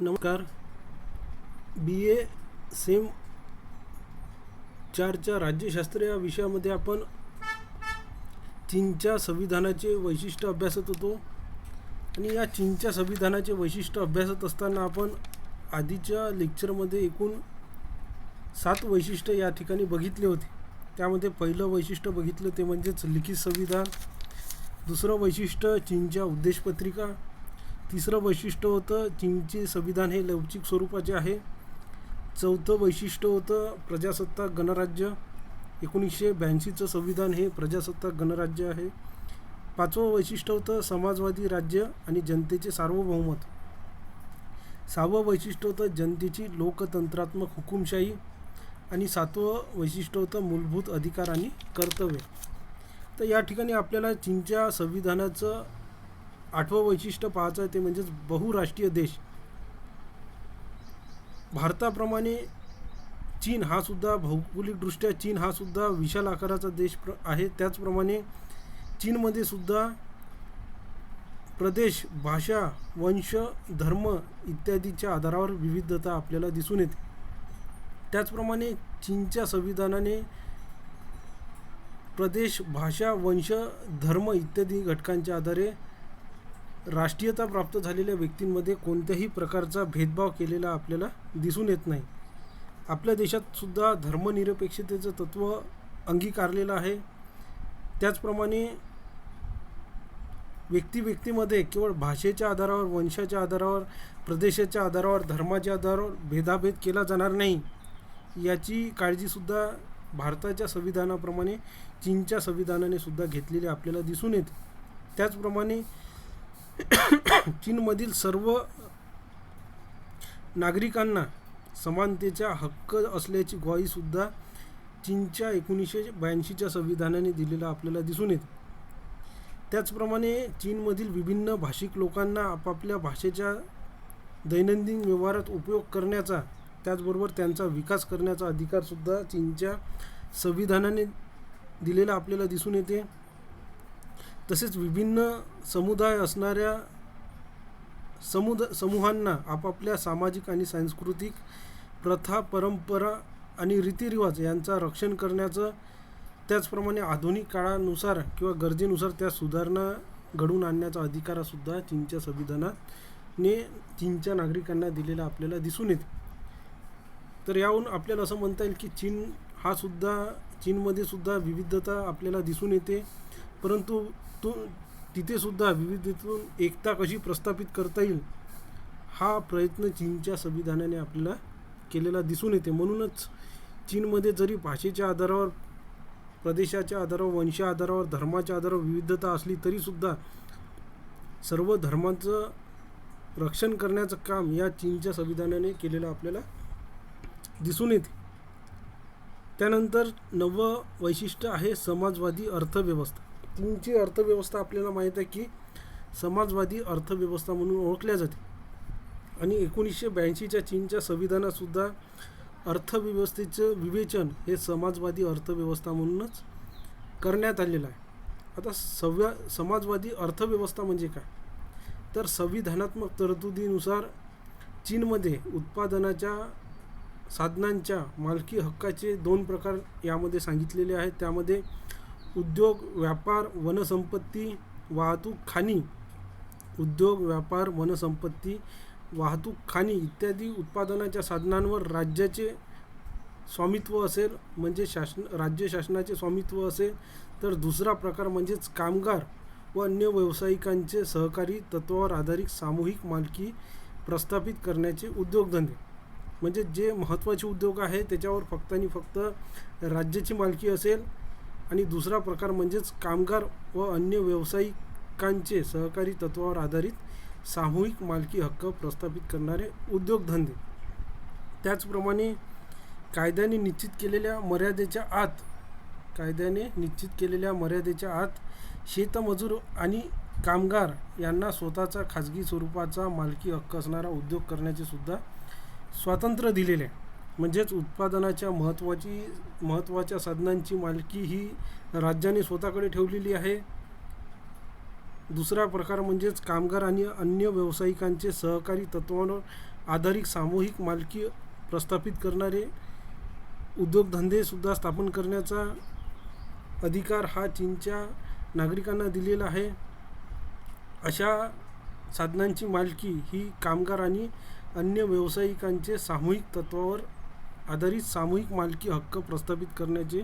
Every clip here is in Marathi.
नमस्कार. BA सेम 4च्या राज्यशास्त्र या विषयामध्ये आपण चीनच्या संविधानाचे वैशिष्ट्य अभ्यासत होतो. आणि या चीनच्या संविधानाचे वैशिष्ट्य अभ्यासत असताना आपण आधीच्या लेक्चरमध्ये एकूण 7 वैशिष्ट्य या ठिकाणी बघितले होते. त्यामध्ये पहिलं वैशिष्ट्य बघितलं ते म्हणजेच लिखित संविधान. दुसरं वैशिष्ट्य चीनच्या उद्देशपत्रिका. तिसरं वैशिष्ट्य होतं चीनचे संविधान हे लवचिक स्वरूपाचे आहे. चौथं वैशिष्ट्य होतं प्रजासत्ताक गणराज्य. 1982चं संविधान हे प्रजासत्ताक गणराज्य आहे. पाचवं वैशिष्ट्य होतं समाजवादी राज्य आणि जनतेचे सार्वभौमत्व. सहावं वैशिष्ट्य होतं जनतेची लोकतंत्रात्मक हुकुमशाही. आणि सातवं वैशिष्ट्य होतं मूलभूत अधिकार आणि कर्तव्य. तर या ठिकाणी आपल्याला चीनच्या संविधानाचं 8वं वैशिष्ट्य पाहायचं आहे ते म्हणजेच बहुराष्ट्रीय देश. भारताप्रमाणे चीन हा सुद्धा भौगोलिकदृष्ट्या चीन हा सुद्धा विशाल आकाराचा देश आहे. त्याचप्रमाणे चीनमध्ये सुद्धा प्रदेश, भाषा, वंश, धर्म इत्यादीच्या आधारावर विविधता आपल्याला दिसून येते. त्याचप्रमाणे चीनच्या संविधानाने प्रदेश, भाषा, वंश, धर्म इत्यादी घटकांच्या आधारे राष्ट्रीयता प्राप्त झालेल्या व्यक्तींमध्ये कोणत्याही प्रकारचा भेदभाव केलेला आपल्याला दिसून येत नाही. आपल्या देशात सुद्धा धर्मनिरपेक्षतेचं तत्त्व अंगीकारलेलं आहे. त्याचप्रमाणे व्यक्तीमध्ये केवळ भाषेच्या आधारावर, वंशाच्या आधारावर, प्रदेशाच्या आधारावर, धर्माच्या आधारावर भेदाभेद केला जाणार नाही याची काळजीसुद्धा भारताच्या संविधानाप्रमाणे चीनच्या संविधानाने सुद्धा घेतलेली आपल्याला दिसून येते. त्याचप्रमाणे चीनमधील सर्व नागरिकांना समानतेचा हक्क असल्याची ग्वाहीसुद्धा चीनच्या 1982च्या संविधानाने दिलेला आपल्याला दिसून येते. त्याचप्रमाणे चीनमधील विभिन्न भाषिक लोकांना आपापल्या भाषेच्या दैनंदिन व्यवहारात उपयोग करण्याचा, त्याचबरोबर त्यांचा विकास करण्याचा अधिकारसुद्धा चीनच्या संविधानाने दिलेला आपल्याला दिसून येते. तसेच विभिन्न समुदाय असणाऱ्या समूहांना आपापल्या सामाजिक आणि सांस्कृतिक प्रथा, परंपरा आणि रीतिरिवाज यांचा रक्षण करण्याचं, त्याचप्रमाणे आधुनिक काळानुसार किंवा गरजेनुसार त्या सुधारणा घडवून आणण्याचा अधिकारसुद्धा चीनच्या संविधानाने चीनच्या नागरिकांना दिलेला आपल्याला दिसून येते. तर यावरून आपल्याला असं म्हणता येईल की चीनमध्ये सुद्धा विविधता आपल्याला दिसून येते. परंतु तिथे सुद्धा विविधतेतून एकता कशी प्रस्थापित करता येईल हा प्रयत्न चीनच्या संविधानाने आपल्याला केलेला दिसून येते. म्हणूनच चीनमध्ये जरी भाषेच्या आधारावर, प्रदेशाच्या आधारावर, वंशाच्या आधारावर, धर्माच्या आधारावर विविधता असली तरीसुद्धा सर्व धर्मांचं रक्षण करण्याचं काम या चीनच्या संविधानाने केलेलं आपल्याला दिसून येते. त्यानंतर 9वं वैशिष्ट्य आहे समाजवादी अर्थव्यवस्था. चीनची अर्थव्यवस्था आपल्याला माहीत आहे की समाजवादी अर्थव्यवस्था म्हणून ओळखल्या जाते. आणि 1982च्या चीनच्या संविधानातसुद्धा अर्थव्यवस्थेचं विवेचन हे समाजवादी अर्थव्यवस्था म्हणूनच करण्यात आलेलं आहे. आता समाजवादी अर्थव्यवस्था म्हणजे काय? तर संविधानात्मक तरतुदीनुसार चीनमध्ये उत्पादनाच्या साधनांच्या मालकी हक्काचे 2 प्रकार यामध्ये सांगितलेले आहेत. त्यामध्ये उद्योग, व्यापार, वनसंपत्ती, वाहतूक, खाणी. उद्योग, व्यापार, वनसंपत्ती, वाहतूक, खाणी इत्यादी उत्पादनाच्या साधनांवर राज्याचे स्वामित्व असेल, म्हणजे राज्य शासनाचे स्वामित्व असेल. तर दुसरा प्रकार म्हणजेच कामगार व अन्य व्यावसायिकांचे सहकारी तत्त्वावर आधारित सामूहिक मालकी प्रस्थापित करण्याचे उद्योगधंदे. म्हणजे जे महत्त्वाचे उद्योग आहे त्याच्यावर फक्त आणि फक्त राज्याची मालकी असेल. आणि दुसरा प्रकार म्हणजेच कामगार व अन्य व्यावसायिकांचे सहकारी तत्त्वावर आधारित सामूहिक मालकी हक्क प्रस्थापित करणारे उद्योगधंदे. त्याचप्रमाणे कायद्याने निश्चित केलेल्या मर्यादेच्या आत शेतमजूर आणि कामगार यांना स्वतःचा खाजगी स्वरूपाचा मालकी हक्क असणारा उद्योग करण्याचे सुद्धा स्वातंत्र्य दिलेले आहे. म्हणजेच उत्पादनाच्या महत्त्वाच्या साधनांची मालकी ही राज्याने स्वतःकडे ठेवलेली आहे. दुसरा प्रकार म्हणजेच कामगार आणि अन्य व्यावसायिकांचे सहकारी तत्त्वावर आधारित सामूहिक मालकी प्रस्थापित करणारे उद्योगधंदेसुद्धा स्थापन करण्याचा अधिकार हा चीनच्या नागरिकांना दिलेला आहे. अशा साधनांची मालकी ही कामगार आणि अन्य व्यावसायिकांचे सामूहिक तत्त्वावर आधारित सामूहिक मालकी हक्क प्रस्थापित करण्याचे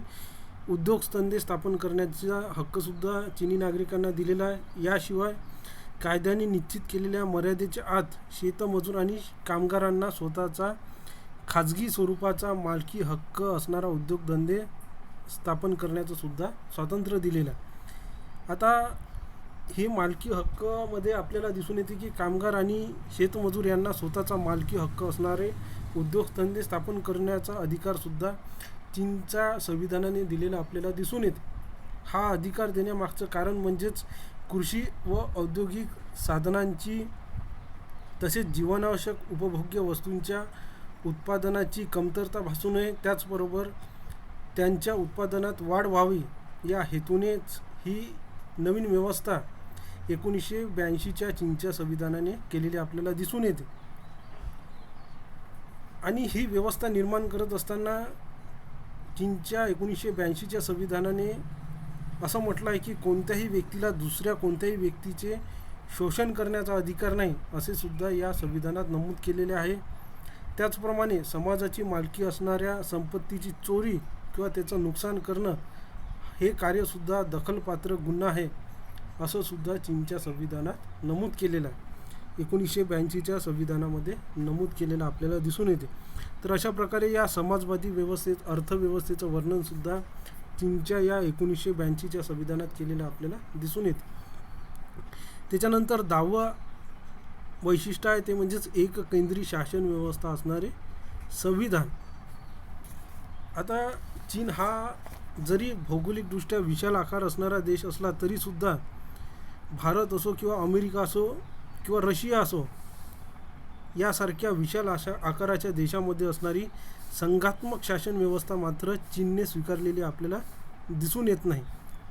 उद्योगधंदे स्थापन करण्याचा हक्कसुद्धा चीनी नागरिकांना दिलेला आहे. याशिवाय कायद्याने निश्चित केलेल्या मर्यादेच्या आत शेतमजूर आणि कामगारांना स्वतःचा खाजगी स्वरूपाचा मालकी हक्क असणारा उद्योगधंदे स्थापन करण्याचं सुद्धा स्वातंत्र्य दिलेलं आहे. आता हे मालकी हक्कमध्ये आपल्याला दिसून येते की कामगार आणि शेतमजूर यांना स्वतःचा मालकी हक्क असणारे उद्योगधंदे स्थापन करण्याचा अधिकारसुद्धा चीनच्या संविधानाने दिलेला आपल्याला दिसून येते. हा अधिकार देण्यामागचं कारण म्हणजेच कृषी व औद्योगिक साधनांची तसेच जीवनावश्यक उपभोग्य वस्तूंच्या उत्पादनाची कमतरता भासू नये, त्याचबरोबर त्यांच्या उत्पादनात वाढ व्हावी या हेतूनेच ही नवीन व्यवस्था 1982च्या चीनच्या संविधानाने केलेली आपल्याला दिसून येते. आणि ही व्यवस्था निर्माण करत असताना चीनच्या 1982च्या संविधानाने असं म्हटलं आहे की कोणत्याही व्यक्तीला दुसऱ्या कोणत्याही व्यक्तीचे शोषण करण्याचा अधिकार नाही, असे सुद्धा या संविधानात नमूद केलेले आहे. त्याचप्रमाणे समाजाची मालकी असणाऱ्या संपत्तीची चोरी किंवा त्याचं नुकसान करणं हे कार्यसुद्धा दखलपात्र गुन्हा आहे, असं सुद्धा चीनच्या संविधानात नमूद केलेलं आहे. 1982च्या संविधानामध्ये नमूद केलेलं आपल्याला दिसून येते. तर अशा प्रकारे या समाजवादी व्यवस्थेत अर्थव्यवस्थेचं वर्णनसुद्धा चीनच्या या 1982च्या संविधानात केलेलं आपल्याला दिसून येते. त्याच्यानंतर 10वं वैशिष्ट्य आहे ते म्हणजेच एक केंद्री शासन व्यवस्था असणारे संविधान. आता चीन हा जरी भौगोलिकदृष्ट्या विशाल आकार असणारा देश असला तरीसुद्धा भारत असो किंवा अमेरिका असो किंवा रशिया असो यासारख्या विशाल आकाराच्या देशामध्ये असणारी संघात्मक शासन व्यवस्था मात्र चीनने स्वीकारलेली आपल्याला दिसून येत नाही.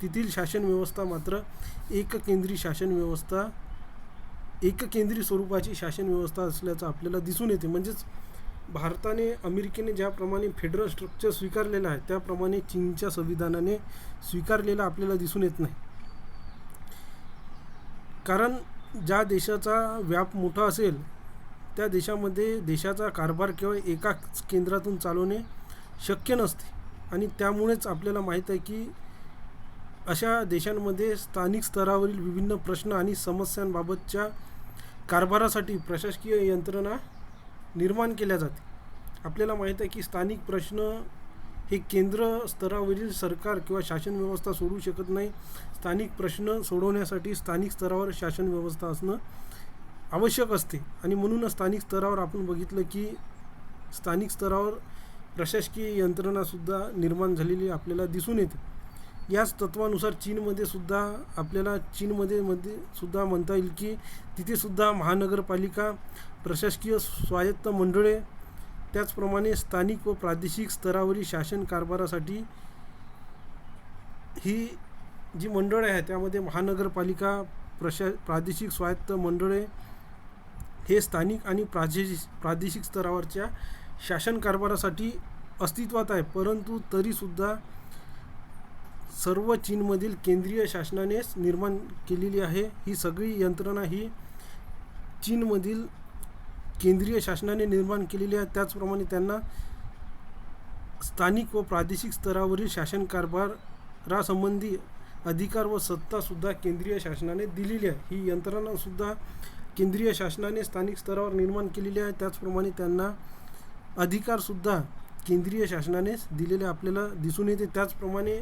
तेथील शासन व्यवस्था मात्र एककेंद्री शासन व्यवस्था एककेंद्री स्वरूपाची शासन व्यवस्था असल्याचं आपल्याला दिसून येते. म्हणजेच भारताने अमेरिकेने ज्याप्रमाणे फेडरल स्ट्रक्चर स्वीकारलेलं आहे त्याप्रमाणे चीनच्या संविधानाने स्वीकारलेलं आपल्याला दिसून येत नाही. कारण ज्या देशाचा व्याप मोठा असेल त्या देशामध्ये देशाचा कारभार केवळ एकाच केंद्रातून चालवणे शक्य नसते. आणि त्यामुळेच आपल्याला माहीत आहे की अशा देशांमध्ये स्थानिक स्तरावरील विभिन्न प्रश्न आणि समस्यांबाबतच्या कारभारासाठी प्रशासकीय यंत्रणा निर्माण केल्या जाते. आपल्याला माहीत आहे की स्थानिक प्रश्न हे केंद्र स्तरावरील सरकार किंवा शासन व्यवस्था सोडवू शकत नाही. स्थानिक प्रश्न सोडवण्यासाठी स्थानिक स्तरावर शासन व्यवस्था असणं आवश्यक असते. आणि म्हणूनच स्थानिक स्तरावर आपण बघितलं की स्थानिक स्तरावर प्रशासकीय यंत्रणासुद्धा निर्माण झालेली आपल्याला दिसून येते. याच तत्वानुसार चीनमध्ये सुद्धा म्हणता येईल की तिथे सुद्धा महानगरपालिका, प्रशासकीय स्वायत्त मंडळे, त्याचप्रमाणे स्थानिक व प्रादेशिक स्तरावरील शासन कारभारासाठी ही जी मंडळे आहेत त्यामध्ये महानगरपालिका, प्रादेशिक स्वायत्त मंडळे हे स्थानिक आणि प्रादेशिक स्तरावरच्या शासन कारभारासाठी अस्तित्वात आहे. परंतु तरीसुद्धा सर्व चीनमधील केंद्रीय शासनानेच निर्माण केलेली आहे. ही सगळी यंत्रणा ही चीनमधील केंद्रीय शासनाने निर्माण केलेली आहे. त्याचप्रमाणे त्यांना स्थानिक व प्रादेशिक स्तरावरील शासन कारभारासंबंधी अधिकार व सत्तासुद्धा केंद्रीय शासनाने दिलेली आहे. ही यंत्रणासुद्धा केंद्रीय शासनाने स्थानिक स्तरावर निर्माण केलेली आहे. त्याचप्रमाणे त्यांना अधिकारसुद्धा केंद्रीय शासनानेच दिलेले आपल्याला दिसून येते. त्याचप्रमाणे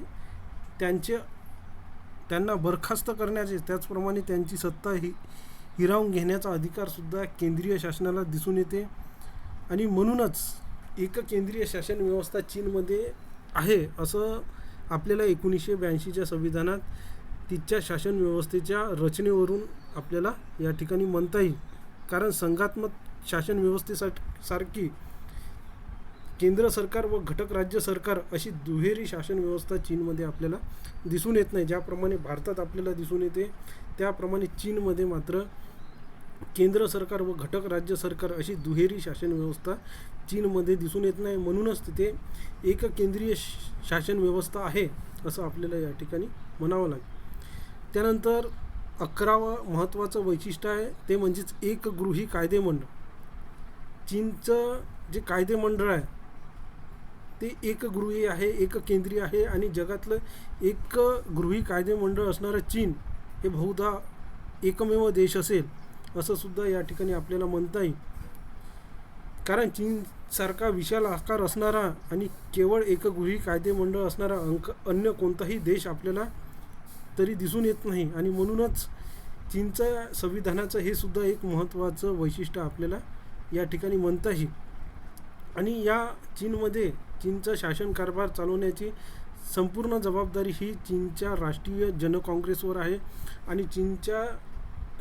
त्यांना बरखास्त करण्याचे, त्याचप्रमाणे त्यांची सत्ता हिरावून घेण्याचा अधिकारसुद्धा केंद्रीय शासनाला दिसून येते. आणि म्हणूनच एक केंद्रीय शासन व्यवस्था चीनमध्ये आहे असं आपल्याला 1982च्या संविधानात तिच्या शासन व्यवस्थेच्या रचनेवरून आपल्याला या ठिकाणी म्हणता येईल. कारण संघात्मक शासन व्यवस्थेसारखी केंद्र सरकार व घटक राज्य सरकार अशी दुहेरी शासन व्यवस्था चीनमध्ये आपल्याला दिसून येत नाही. ज्याप्रमाणे भारतात आपल्याला दिसून येते त्याप्रमाणे चीनमध्ये मात्र केंद्र सरकार व घटक राज्य सरकार अशी दुहेरी शासन व्यवस्था चीनमध्ये दिसून येत नाही. म्हणूनच तिथे एक केंद्रीय शासन व्यवस्था आहे असं आपल्याला या ठिकाणी म्हणावं लागेल. त्यानंतर 11वं महत्त्वाचं वैशिष्ट्य आहे ते म्हणजेच एकगृही कायदेमंडळ. चीनचं जे कायदेमंडळ आहे ते एकगृही आहे, एक केंद्रीय आहे आणि जगातलं एकगृही कायदेमंडळ असणारं चीन हे बहुधा एकमेव देश असेल असं सुद्धा या ठिकाणी आपल्याला म्हणता येईल. कारण चीनसारखा विशाल आकार असणारा आणि केवळ एकगृही कायदेमंडळ असणारा अन्य कोणताही देश आपल्याला तरी दिसून येत नाही. आणि म्हणूनच चीनच्या संविधानाचं हे सुद्धा एक महत्त्वाचं वैशिष्ट्य आपल्याला या ठिकाणी म्हणता येईल. आणि या चीनमध्ये चीनचा शासन कारभार चालवण्याची संपूर्ण जबाबदारी ही चीनच्या राष्ट्रीय जन काँग्रेसवर आहे. आणि चीनच्या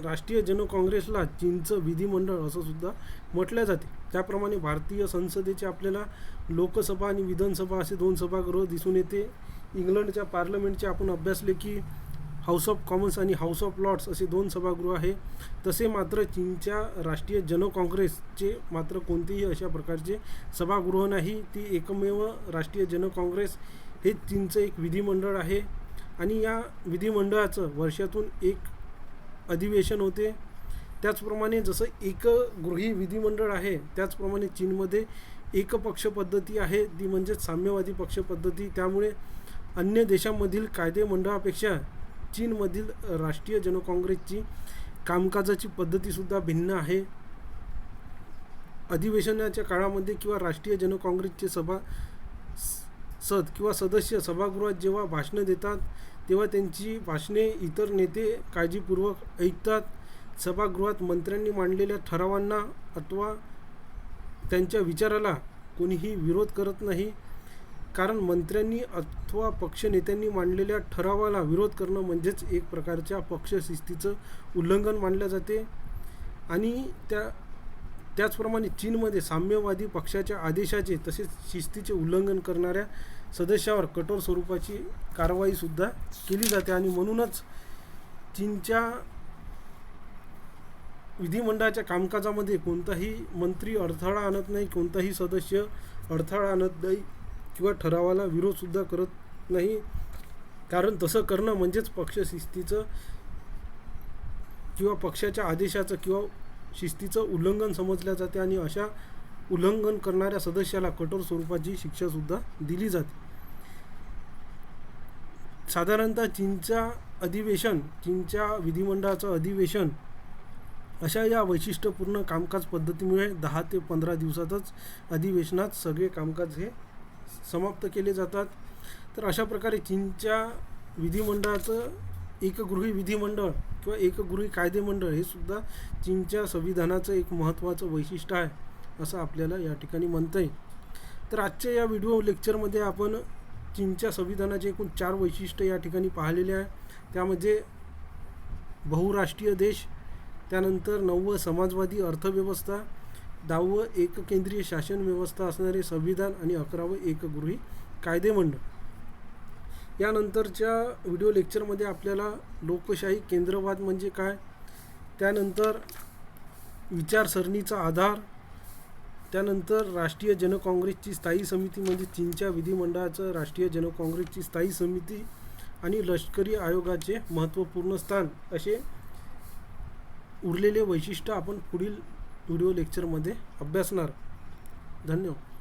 राष्ट्रीय जन काँग्रेसला चीनचं विधिमंडळ असं सुद्धा म्हटलं जाते. त्याप्रमाणे भारतीय संसदेचे आपल्याला लोकसभा आणि विधानसभा असे 2 सभागृह दिसून येते. इंग्लंडच्या पार्लमेंटचे आपण अभ्यासले की हाऊस ऑफ कॉमन्स आणि हाऊस ऑफ लॉर्ड्स असे 2 सभागृह आहे. तसे मात्र चीनच्या राष्ट्रीय जन काँग्रेसचे मात्र कोणतेही अशा प्रकारचे सभागृह नाही. ती एकमेव राष्ट्रीय जन काँग्रेस हे चीनचं एक विधिमंडळ आहे. आणि या विधिमंडळाचं वर्षातून एक अधिवेशन होते. त्याचप्रमाणे जसं एकगृही विधिमंडळ आहे त्याचप्रमाणे चीनमध्ये एकपक्ष पद्धती आहे, ती म्हणजे साम्यवादी पक्ष पद्धती. त्यामुळे अन्य देशांमधील कायदेमंडळापेक्षा चीनमधील राष्ट्रीय जन काँग्रेसची कामकाजाची पद्धतीसुद्धा भिन्न आहे. अधिवेशनाच्या काळामध्ये किंवा राष्ट्रीय जन काँग्रेसचे सदस्य सभागृहात जेव्हा भाषणं देतात तेव्हा त्यांची भाषणे इतर नेते काळजीपूर्वक ऐकतात. सभागृहात मंत्र्यांनी मांडलेल्या ठरावांना अथवा त्यांच्या विचाराला कोणीही विरोध करत नाही. कारण मंत्र्यांनी अथवा पक्षनेत्यांनी मांडलेल्या ठरावाला विरोध करणं म्हणजेच एक प्रकारच्या पक्षशिस्तीचं उल्लंघन मानले जाते. आणि त्याचप्रमाणे चीनमध्ये साम्यवादी पक्षाच्या आदेशाचे तसेच शिस्तीचे उल्लंघन करणाऱ्या सदस्यावर कठोर स्वरूपाची कारवाईसुद्धा केली जाते. आणि म्हणूनच चीनच्या विधिमंडळाच्या कामकाजामध्ये कोणताही मंत्री अडथळा आणत नाही, कोणताही सदस्य अडथळा आणत नाही किंवा ठरावाला विरोधसुद्धा करत नाही. कारण तसं करणं म्हणजेच पक्षशिस्तीचं किंवा पक्षाच्या आदेशाचं किंवा शिस्तीचं उल्लंघन समजल्या जाते. आणि अशा उल्लंघन करणाऱ्या सदस्याला कठोर स्वरूपाची शिक्षासुद्धा दिली जाते. साधारणतः चीनच्या विधिमंडळाचं अधिवेशन अशा या वैशिष्ट्यपूर्ण कामकाज पद्धतीमुळे 10 ते 15 दिवसातच अधिवेशनात सगळे कामकाज हे समाप्त केले जातात. तर अशा प्रकारे चीनच्या विधिमंडळाचं एकगृही विधिमंडळ किंवा एकगृही कायदेमंडळ हे सुद्धा चीनच्या संविधानाचं एक महत्त्वाचं वैशिष्ट्य आहे असं आपल्याला या ठिकाणी म्हणता येईल. तर आजच्या या व्हिडिओ लेक्चरमध्ये आपण चीनच्या संविधानाचे एकूण 4 वैशिष्ट्य या ठिकाणी पाहिलेले आहे. त्यामध्ये बहुराष्ट्रीय देश, त्यानंतर 9वं समाजवादी अर्थव्यवस्था, 10वं एककेंद्रीय शासन व्यवस्था असणारे संविधान आणि 11वं एकगृही कायदेमंडळ. यानंतरच्या व्हिडिओ लेक्चरमध्ये आपल्याला लोकशाही केंद्रवाद म्हणजे काय, त्यानंतर विचारसरणीचा आधार, त्यानंतर राष्ट्रीय जन काँग्रेसची स्थायी समिती म्हणजे चीनच्या विधिमंडळाचं राष्ट्रीय जन काँग्रेसची स्थायी समिती आणि लष्करी आयोगाचे महत्त्वपूर्ण स्थान असे उरलेले वैशिष्ट्य आपण पुढील व्हिडिओ लेक्चरमध्ये अभ्यासणार. धन्यवाद.